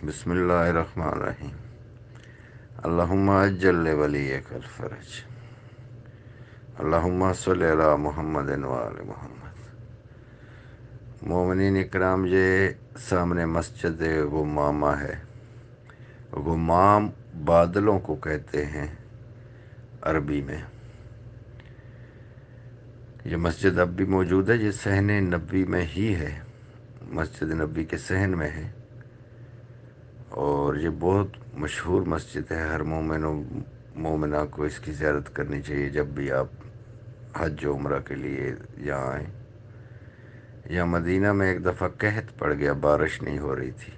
بسم اللہ الرحمن الرحیم۔ اللہم اجل ولیک الفرج، اللہم صلی علی محمد وآل محمد۔ مومنین اکرام، یہ سامنے مسجد غمامہ ہے۔ غمام بادلوں کو کہتے ہیں عربی میں۔ یہ مسجد اب بھی موجود ہے، یہ صحن نبوی میں ہی ہے، مسجد نبوی کے صحن میں ہے، اور یہ بہت مشہور مسجد ہے۔ ہر مومن و مومنہ کو اس کی زیارت کرنی چاہیے جب بھی آپ حج و عمرہ کے لیے یہاں آئیں۔ یا مدینہ میں ایک دفعہ قحط پڑ گیا، بارش نہیں ہو رہی تھی،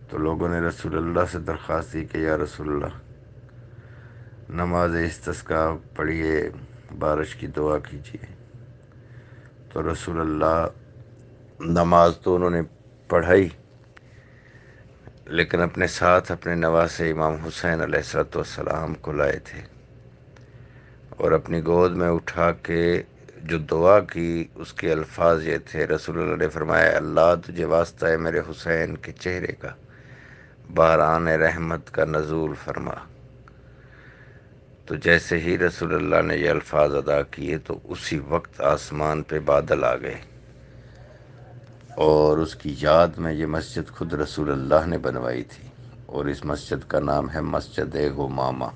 تو لوگوں نے رسول اللہ سے درخواست کی کہ یا رسول اللہ، نماز استسقاء پڑھیے، بارش کی دعا کیجیے۔ تو رسول اللہ نماز تو انہوں نے پڑھائی، لیکن اپنے ساتھ اپنے نواسے امام حسین علیہ السلام کو لائے تھے، اور اپنی گود میں اٹھا کے جو دعا کی اس کے الفاظ یہ تھے۔ رسول اللہ نے فرمایا، اللہ تجھے واسطہ ہے میرے حسین کے چہرے کا، باران رحمت کا نزول فرما۔ تو جیسے ہی رسول اللہ نے یہ الفاظ ادا کیے تو اسی وقت آسمان پہ بادل آ گئے، اور اس کی یاد میں یہ مسجد خود رسول اللہ نے بنوائی تھی، اور اس مسجد کا نام ہے مسجد غمامہ۔